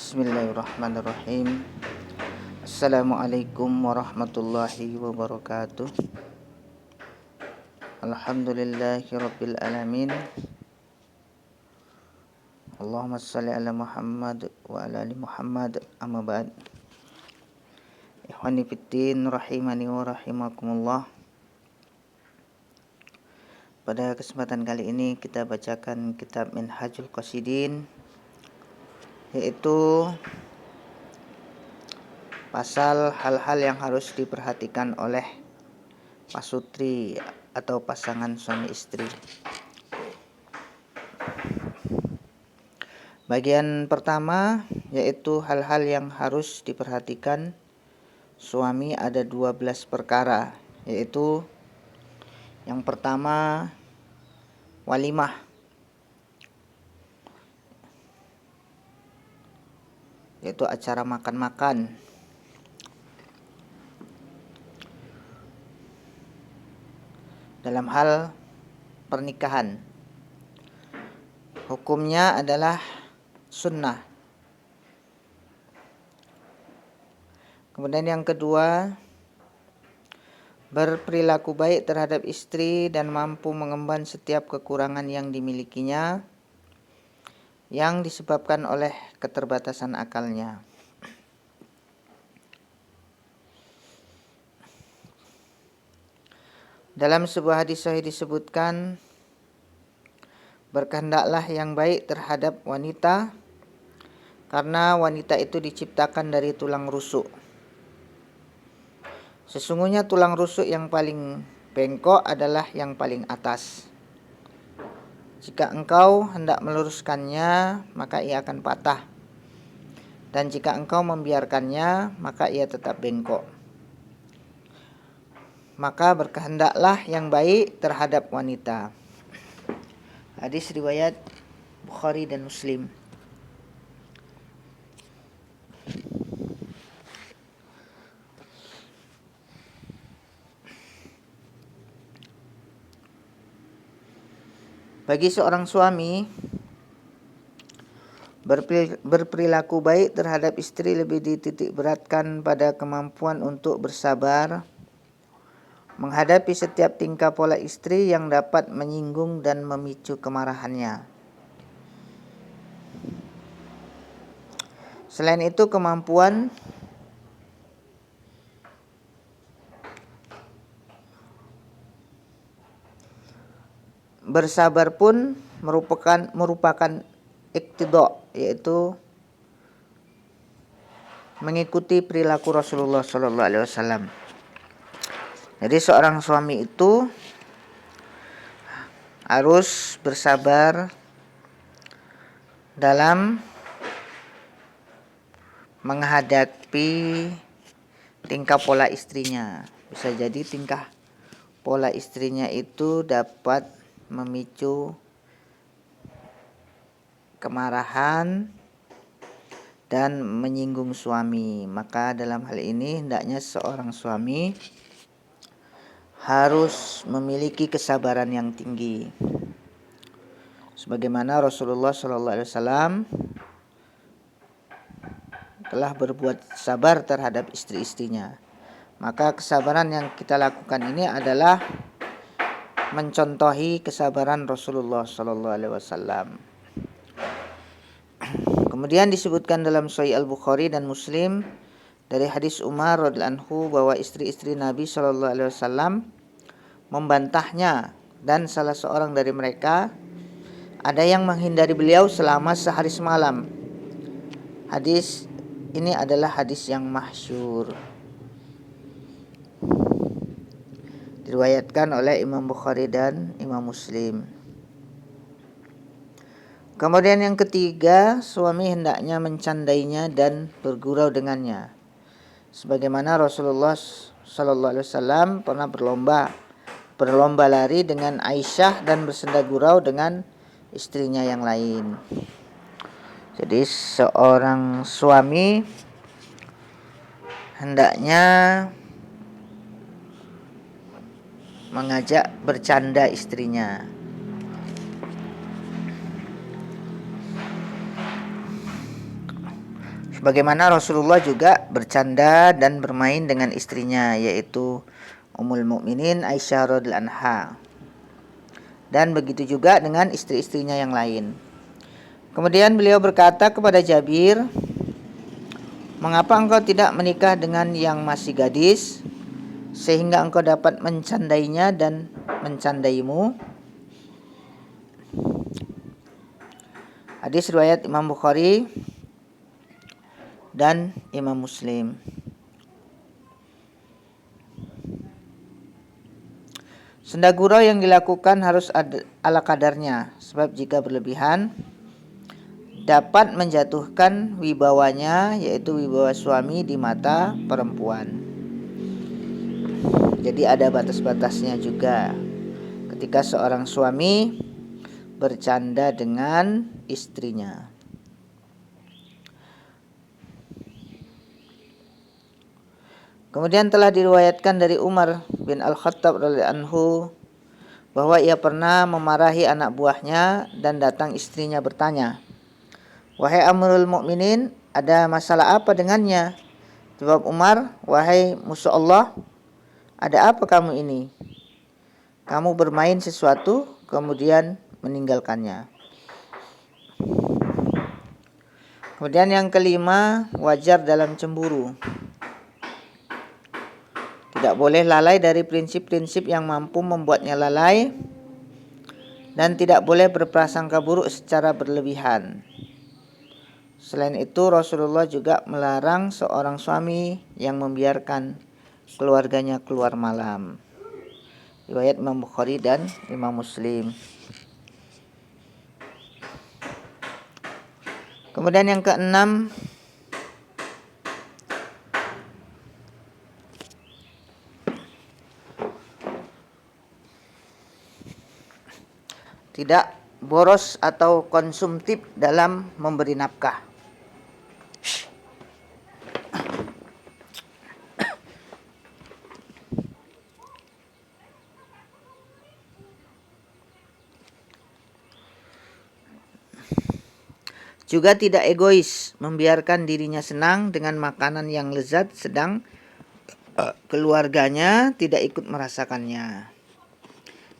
Bismillahirrahmanirrahim. Assalamualaikum warahmatullahi wabarakatuh. Alhamdulillahi rabbil alamin. Allahumma salli ala Muhammad wa ala ali Muhammad. Amma ba'd. Ikhwani fiddin rahimani wa rahimakumullah. Pada kesempatan kali ini kita bacakan kitab Minhajul Qasidin, yaitu pasal hal-hal yang harus diperhatikan oleh pasutri atau pasangan suami istri. Bagian pertama yaitu hal-hal yang harus diperhatikan suami, ada 12 perkara, yaitu yang pertama walimah. Yaitu acara makan-makan. Dalam hal pernikahan, hukumnya adalah sunnah. Kemudian yang kedua, berperilaku baik terhadap istri dan mampu mengemban setiap kekurangan yang dimilikinya yang disebabkan oleh keterbatasan akalnya. Dalam sebuah hadis sahih disebutkan, berkehendaklah yang baik terhadap wanita, karena wanita itu diciptakan dari tulang rusuk. Sesungguhnya tulang rusuk yang paling bengkok adalah yang paling atas. Jika engkau hendak meluruskannya, maka ia akan patah. Dan jika engkau membiarkannya, maka ia tetap bengkok. Maka berkehendaklah yang baik terhadap wanita. Hadis riwayat Bukhari dan Muslim. Bagi seorang suami, berperilaku baik terhadap istri lebih dititik beratkan pada kemampuan untuk bersabar menghadapi setiap tingkah pola istri yang dapat menyinggung dan memicu kemarahannya. Selain itu, kemampuan bersabar pun merupakan iqtida, yaitu mengikuti perilaku Rasulullah SAW. Jadi seorang suami itu harus bersabar dalam menghadapi tingkah pola istrinya. Bisa jadi tingkah pola istrinya itu dapat memicu kemarahan dan menyinggung suami. Maka dalam hal ini hendaknya seorang suami harus memiliki kesabaran yang tinggi. Sebagaimana Rasulullah SAW telah berbuat sabar terhadap istri-istrinya. Maka kesabaran yang kita lakukan ini adalah mencontohi kesabaran Rasulullah SAW. Kemudian disebutkan dalam Sahih Al-Bukhari dan Muslim dari hadis Umar radhiyallahu anhu bahwa istri-istri Nabi SAW membantahnya, dan salah seorang dari mereka ada yang menghindari beliau selama sehari semalam. Hadis ini adalah hadis yang masyhur, diriwayatkan oleh Imam Bukhari dan Imam Muslim. Kemudian yang ketiga, suami hendaknya mencandainya dan bergurau dengannya. Sebagaimana Rasulullah SAW pernah berlomba lari dengan Aisyah dan bersenda gurau dengan istrinya yang lain. Jadi seorang suami hendaknya mengajak bercanda istrinya. Bagaimana Rasulullah juga bercanda dan bermain dengan istrinya, yaitu Ummul Mukminin Aisyah radhiyallahu anha. Dan begitu juga dengan istri-istrinya yang lain. Kemudian beliau berkata kepada Jabir, "Mengapa engkau tidak menikah dengan yang masih gadis, sehingga engkau dapat mencandainya dan mencandaimu?" Hadis riwayat Imam Bukhari dan Imam Muslim. Senda gurau yang dilakukan harus ala kadarnya, sebab jika berlebihan dapat menjatuhkan wibawanya, yaitu wibawa suami di mata perempuan. Jadi ada batas-batasnya juga ketika seorang suami bercanda dengan istrinya. Kemudian telah diriwayatkan dari Umar bin Al-Khattab radhiyallahu anhu bahwa ia pernah memarahi anak buahnya dan datang istrinya bertanya, "Wahai Amirul Mukminin, ada masalah apa dengannya?" Jawab Umar, "Wahai musuh Allah, ada apa kamu ini? Kamu bermain sesuatu kemudian meninggalkannya." Kemudian yang kelima, wajar dalam cemburu. Tidak boleh lalai dari prinsip-prinsip yang mampu membuatnya lalai, dan tidak boleh berprasangka buruk secara berlebihan. Selain itu, Rasulullah juga melarang seorang suami yang membiarkan keluarganya keluar malam. Riwayat Imam Bukhari dan Imam Muslim. Kemudian yang keenam, tidak boros atau konsumtif dalam memberi nafkah. Juga tidak egois, membiarkan dirinya senang dengan makanan yang lezat sedang keluarganya tidak ikut merasakannya.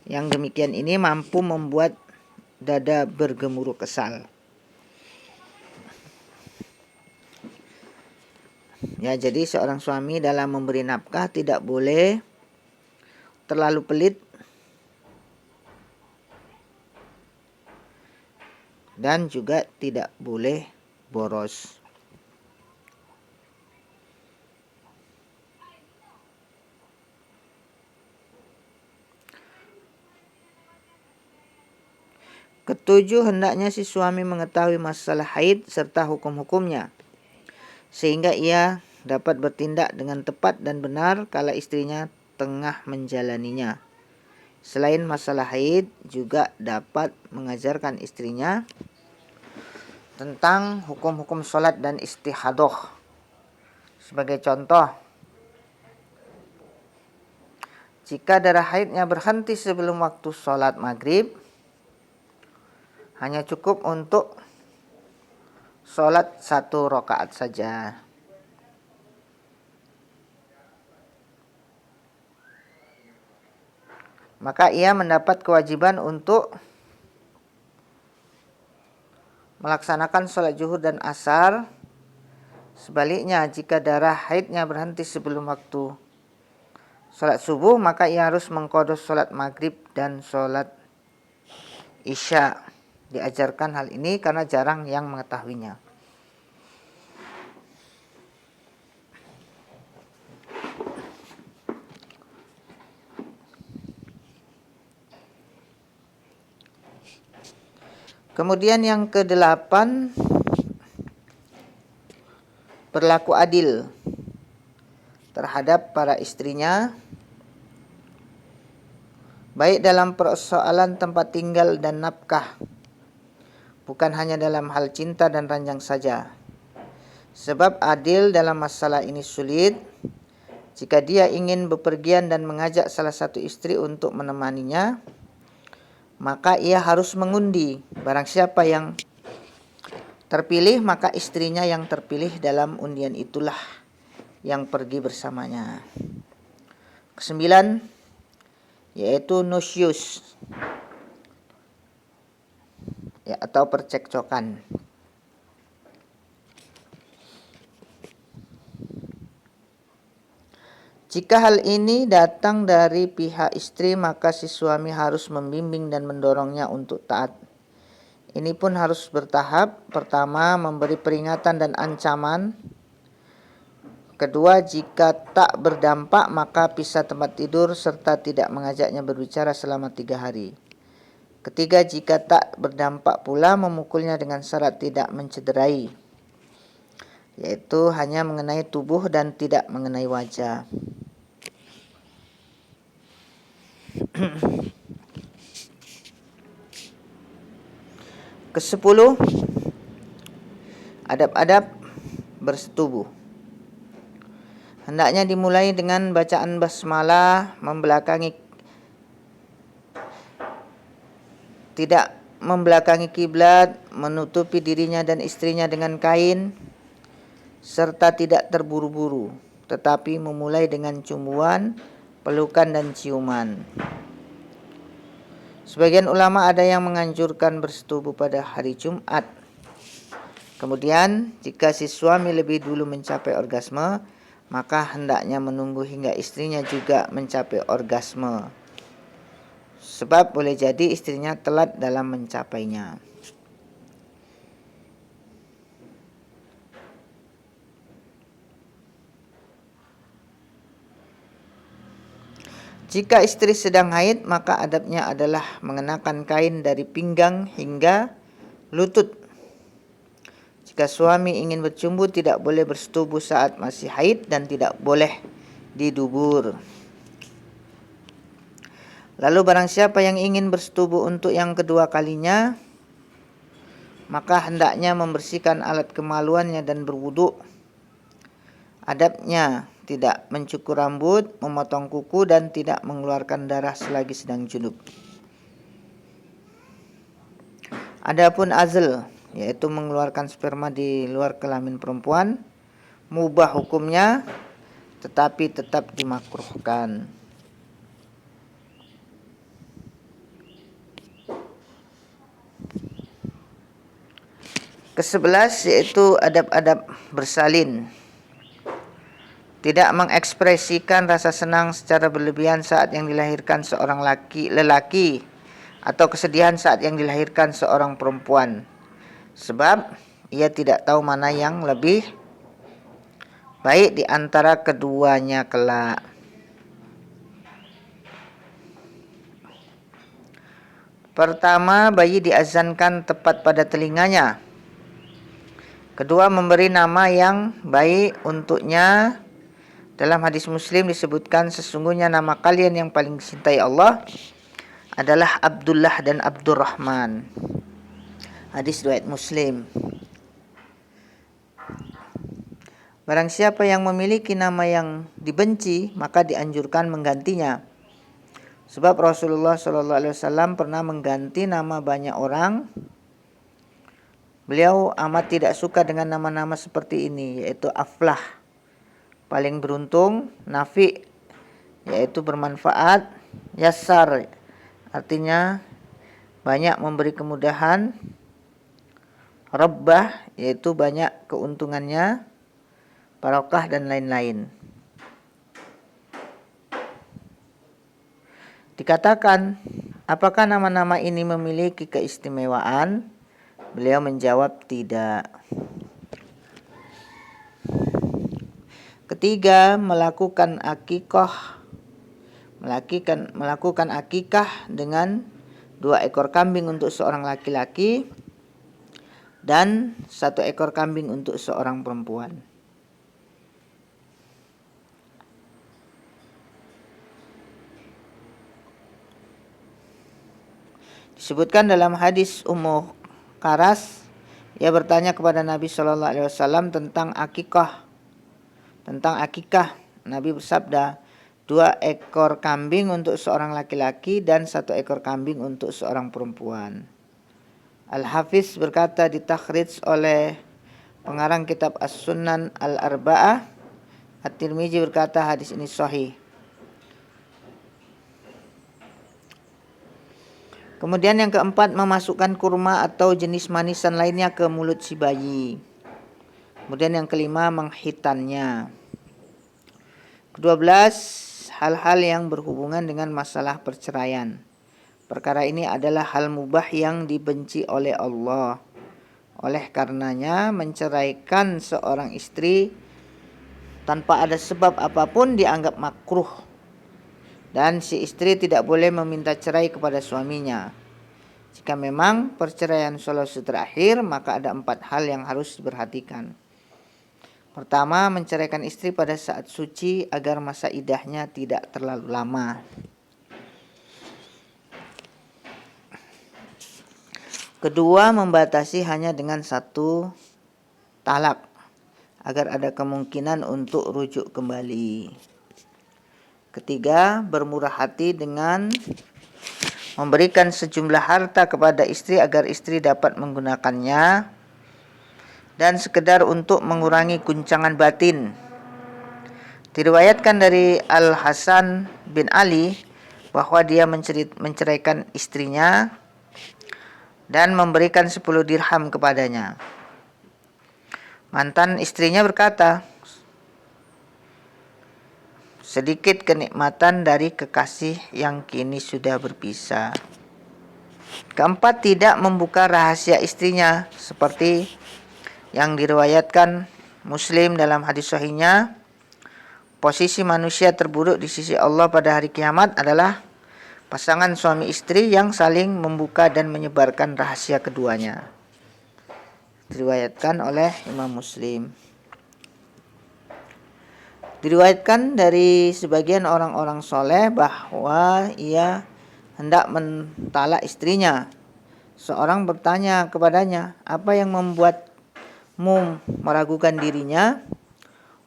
Yang demikian ini mampu membuat dada bergemuruh kesal. Ya, jadi seorang suami dalam memberi nafkah tidak boleh terlalu pelit dan juga tidak boleh boros. Ketujuh, hendaknya si suami mengetahui masalah haid serta hukum-hukumnya, sehingga ia dapat bertindak dengan tepat dan benar kala istrinya tengah menjalaninya. Selain masalah haid, juga dapat mengajarkan istrinya tentang hukum-hukum sholat dan istihadah. Sebagai contoh, jika darah haidnya berhenti sebelum waktu sholat maghrib, hanya cukup untuk sholat 1 rakaat saja. Maka ia mendapat kewajiban untuk melaksanakan sholat zuhur dan asar. Sebaliknya, jika darah haidnya berhenti sebelum waktu sholat subuh, maka ia harus mengqadha sholat maghrib dan sholat isya. Diajarkan hal ini karena jarang yang mengetahuinya. Kemudian yang ke-8, berlaku adil terhadap para istrinya, baik dalam persoalan tempat tinggal dan nafkah, bukan hanya dalam hal cinta dan ranjang saja. Sebab adil dalam masalah ini sulit jika dia ingin bepergian dan mengajak salah satu istri untuk menemaninya, maka ia harus mengundi. Barang siapa yang terpilih, maka istrinya yang terpilih dalam undian itulah yang pergi bersamanya. Kesembilan, yaitu nusyus, ya, atau percekcokan. Jika hal ini datang dari pihak istri, maka si suami harus membimbing dan mendorongnya untuk taat. Ini pun harus bertahap. Pertama, memberi peringatan dan ancaman. Kedua, jika tak berdampak, maka pisah tempat tidur serta tidak mengajaknya berbicara selama 3 hari. Ketiga, jika tak berdampak pula, memukulnya dengan syarat tidak mencederai, yaitu hanya mengenai tubuh dan tidak mengenai wajah. Kesepuluh, adab-adab bersetubuh. Hendaknya dimulai dengan bacaan basmalah, tidak membelakangi kiblat, menutupi dirinya dan istrinya dengan kain, serta tidak terburu-buru, tetapi memulai dengan cumbuan, pelukan dan ciuman. Sebagian ulama ada yang menganjurkan bersetubuh pada hari Jumat. Kemudian, jika si suami lebih dulu mencapai orgasme, maka hendaknya menunggu hingga istrinya juga mencapai orgasme. Sebab boleh jadi istrinya telat dalam mencapainya. Jika istri sedang haid, maka adabnya adalah mengenakan kain dari pinggang hingga lutut. Jika suami ingin bercumbu, tidak boleh bersetubuh saat masih haid dan tidak boleh di dubur. Lalu barang siapa yang ingin bersetubuh untuk yang kedua kalinya, maka hendaknya membersihkan alat kemaluannya dan berwudu. Adabnya tidak mencukur rambut, memotong kuku, dan tidak mengeluarkan darah selagi sedang junub. Adapun azl, yaitu mengeluarkan sperma di luar kelamin perempuan, mubah hukumnya, tetapi tetap dimakruhkan. Ke-11, yaitu adab-adab bersalin. Tidak mengekspresikan rasa senang secara berlebihan saat yang dilahirkan seorang lelaki atau kesedihan saat yang dilahirkan seorang perempuan, sebab ia tidak tahu mana yang lebih baik di antara keduanya kelak. Pertama, bayi diazankan tepat pada telinganya. Kedua, memberi nama yang baik untuknya. Dalam hadis Muslim disebutkan, sesungguhnya nama kalian yang paling dicintai Allah adalah Abdullah dan Abdurrahman. Hadis riwayat Muslim. Barang siapa yang memiliki nama yang dibenci, maka dianjurkan menggantinya. Sebab Rasulullah SAW pernah mengganti nama banyak orang. Beliau amat tidak suka dengan nama-nama seperti ini, yaitu Aflah, paling beruntung; Nafi, yaitu bermanfaat; Yassar, artinya banyak memberi kemudahan; Rabbah, yaitu banyak keuntungannya; Barokah, dan lain-lain. Dikatakan, apakah nama-nama ini memiliki keistimewaan? Beliau menjawab, tidak. Ketiga, melakukan akikah dengan 2 ekor kambing untuk seorang laki-laki dan 1 ekor kambing untuk seorang perempuan. Disebutkan dalam hadis Ummu Karas, ia bertanya kepada Nabi SAW tentang akikah. Nabi bersabda, 2 ekor kambing untuk seorang laki-laki dan 1 ekor kambing untuk seorang perempuan. Al-Hafiz berkata di takhrij oleh pengarang kitab As-Sunan Al-Arba'ah. At-Tirmizi berkata hadis ini sahih. Kemudian yang keempat, memasukkan kurma atau jenis manisan lainnya ke mulut si bayi. Kemudian yang kelima, menghitannya. Ke-12, hal-hal yang berhubungan dengan masalah perceraian. Perkara ini adalah hal mubah yang dibenci oleh Allah. Oleh karenanya, menceraikan seorang istri tanpa ada sebab apapun dianggap makruh. Dan si istri tidak boleh meminta cerai kepada suaminya. Jika memang perceraian solusi terakhir, maka ada 4 hal yang harus diperhatikan. Pertama, menceraikan istri pada saat suci agar masa iddahnya tidak terlalu lama. Kedua, membatasi hanya dengan 1 talak agar ada kemungkinan untuk rujuk kembali. Ketiga, bermurah hati dengan memberikan sejumlah harta kepada istri agar istri dapat menggunakannya dan sekedar untuk mengurangi guncangan batin. Diriwayatkan dari Al-Hasan bin Ali bahwa dia menceraikan istrinya dan memberikan 10 dirham kepadanya. Mantan istrinya berkata, sedikit kenikmatan dari kekasih yang kini sudah berpisah. Keempat, tidak membuka rahasia istrinya seperti yang diriwayatkan Muslim dalam hadis sahihnya. Posisi manusia terburuk di sisi Allah pada hari kiamat adalah pasangan suami istri yang saling membuka dan menyebarkan rahasia keduanya. Diriwayatkan oleh Imam Muslim. Diriwayatkan dari sebagian orang-orang soleh bahwa ia hendak mentalak istrinya. Seorang bertanya kepadanya, apa yang membuatmu meragukan dirinya?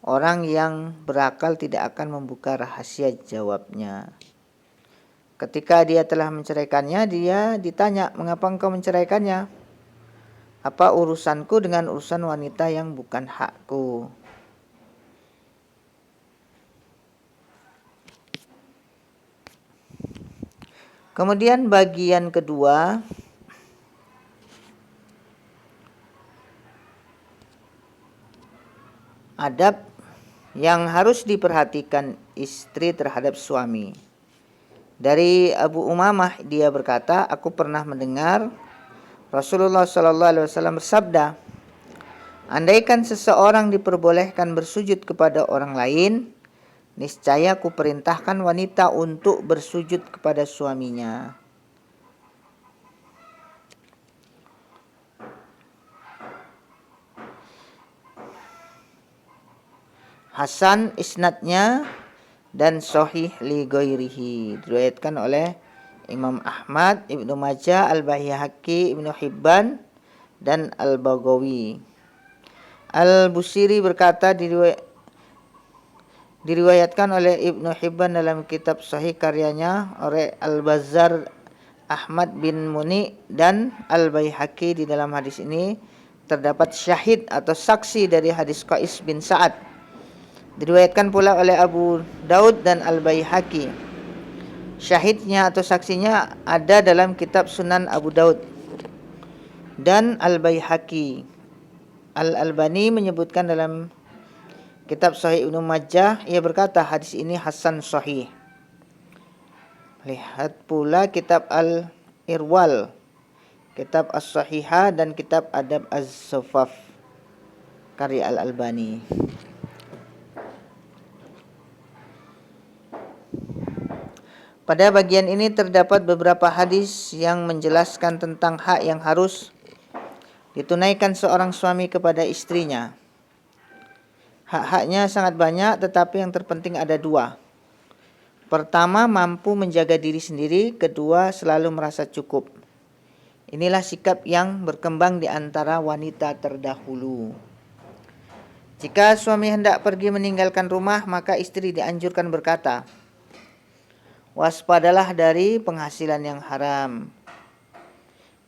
Orang yang berakal tidak akan membuka rahasia, jawabnya. Ketika dia telah menceraikannya, dia ditanya, mengapa engkau menceraikannya? Apa urusanku dengan urusan wanita yang bukan hakku? Kemudian bagian kedua, adab yang harus diperhatikan istri terhadap suami. Dari Abu Umamah, dia berkata, aku pernah mendengar Rasulullah SAW bersabda, andaikan seseorang diperbolehkan bersujud kepada orang lain, niscaya ku perintahkan wanita untuk bersujud kepada suaminya. Hasan isnadnya dan sahih li ghairihi. Diriwayatkan oleh Imam Ahmad, Ibnu Majah, Al-Baihaqi, Ibnu Hibban dan Al-Baghawi. Al-Busiri berkata, diriwayatkan oleh Ibnu Hibban dalam kitab Sahih karyanya, oleh Al-Bazzar, Ahmad bin Muni dan Al-Baihaqi. Di dalam hadis ini terdapat syahid atau saksi dari hadis Qais bin Sa'ad. Diriwayatkan pula oleh Abu Daud dan Al-Baihaqi. Syahidnya atau saksinya ada dalam kitab Sunan Abu Daud dan Al-Baihaqi. Al-Albani menyebutkan dalam kitab Sahih Ibnu Majah, ia berkata hadis ini hasan sahih. Lihat pula kitab Al-Irwal, kitab As-Sahihah dan kitab Adab Az-Zufaf karya Al-Albani. Pada bagian ini terdapat beberapa hadis yang menjelaskan tentang hak yang harus ditunaikan seorang suami kepada istrinya. Hak-haknya sangat banyak, tetapi yang terpenting ada 2. Pertama, mampu menjaga diri sendiri. Kedua, selalu merasa cukup. Inilah sikap yang berkembang di antara wanita terdahulu. Jika suami hendak pergi meninggalkan rumah, maka istri dianjurkan berkata, waspadalah dari penghasilan yang haram.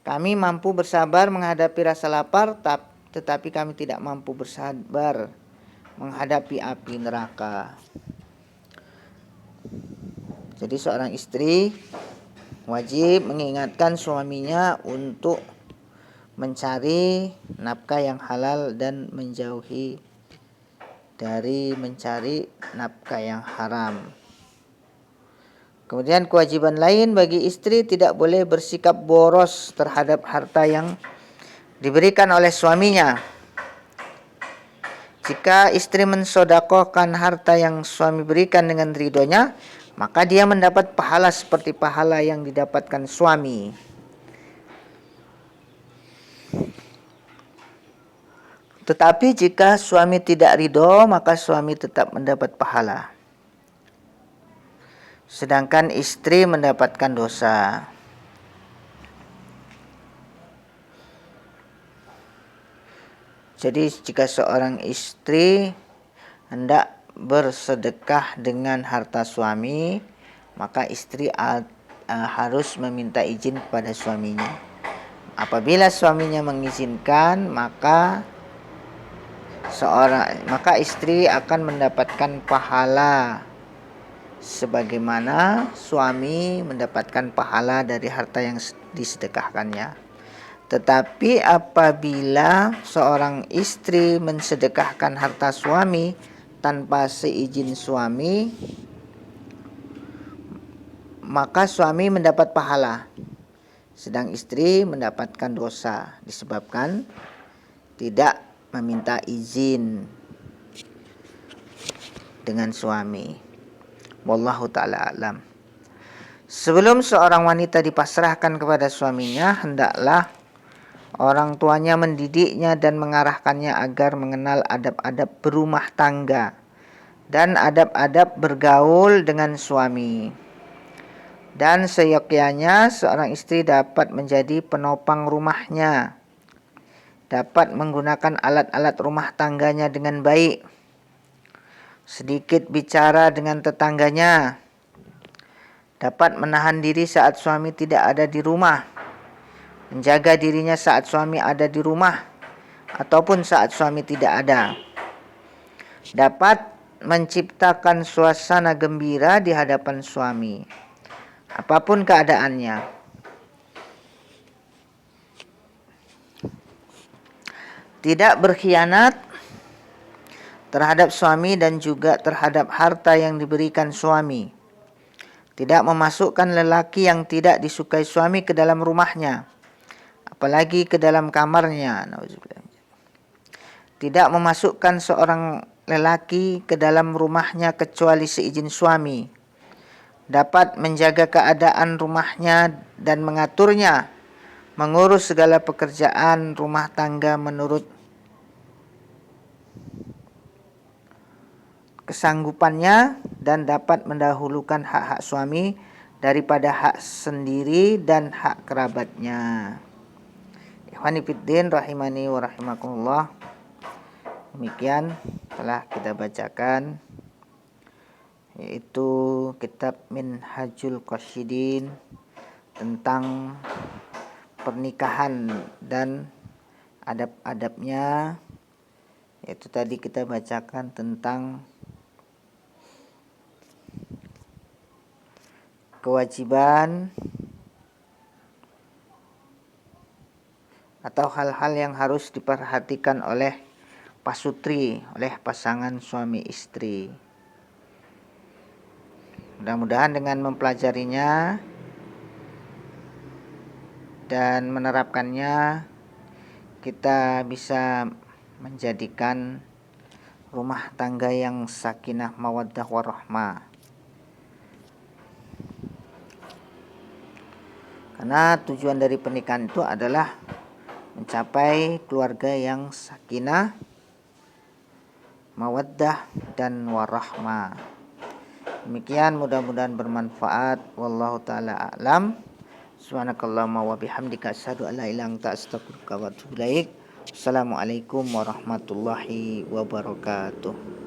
Kami mampu bersabar menghadapi rasa lapar, tetapi kami tidak mampu bersabar menghadapi api neraka. Jadi seorang istri wajib mengingatkan suaminya untuk mencari nafkah yang halal dan menjauhi dari mencari nafkah yang haram. Kemudian kewajiban lain bagi istri, tidak boleh bersikap boros terhadap harta yang diberikan oleh suaminya. Jika istri mensodakohkan harta yang suami berikan dengan ridhonya, maka dia mendapat pahala seperti pahala yang didapatkan suami. Tetapi jika suami tidak ridho, maka suami tetap mendapat pahala, sedangkan istri mendapatkan dosa. Jadi jika seorang istri hendak bersedekah dengan harta suami, maka istri harus meminta izin kepada suaminya. Apabila suaminya mengizinkan, maka istri akan mendapatkan pahala sebagaimana suami mendapatkan pahala dari harta yang disedekahkannya. Tetapi apabila seorang istri mensedekahkan harta suami tanpa seizin suami, maka suami mendapat pahala, sedang istri mendapatkan dosa disebabkan tidak meminta izin dengan suami. Wallahu ta'ala a'lam. Sebelum seorang wanita dipasrahkan kepada suaminya, hendaklah orang tuanya mendidiknya dan mengarahkannya agar mengenal adab-adab berumah tangga dan adab-adab bergaul dengan suami. Dan seyogyanya seorang istri dapat menjadi penopang rumahnya, dapat menggunakan alat-alat rumah tangganya dengan baik, sedikit bicara dengan tetangganya, dapat menahan diri saat suami tidak ada di rumah, menjaga dirinya saat suami ada di rumah ataupun saat suami tidak ada, dapat menciptakan suasana gembira di hadapan suami apapun keadaannya. Tidak berkhianat terhadap suami dan juga terhadap harta yang diberikan suami. Tidak memasukkan lelaki yang tidak disukai suami ke dalam rumahnya, apalagi ke dalam kamarnya. Tidak memasukkan seorang lelaki ke dalam rumahnya kecuali seizin suami. Dapat menjaga keadaan rumahnya dan mengaturnya, mengurus segala pekerjaan rumah tangga menurut kesanggupannya, dan dapat mendahulukan hak-hak suami daripada hak sendiri dan hak kerabatnya. Ikhwani fiddin rahimani wa rahimakumullah. Demikian telah kita bacakan, yaitu kitab Minhajul Qasidin tentang pernikahan dan adab-adabnya. Yaitu tadi kita bacakan tentang kewajiban atau hal-hal yang harus diperhatikan oleh pasutri, oleh pasangan suami istri. Mudah-mudahan dengan mempelajarinya dan menerapkannya, kita bisa menjadikan rumah tangga yang sakinah mawaddah warahmah. Karena tujuan dari pernikahan itu adalah mencapai keluarga yang sakinah, mawaddah, dan warahmah. Demikian, mudah-mudahan bermanfaat. Wallahu ta'ala a'lam. Subhanakallahumma wa bihamdika asyhadu an la ilaha illa anta astaghfiruka wa atubu ilaik. Assalamualaikum warahmatullahi wabarakatuh.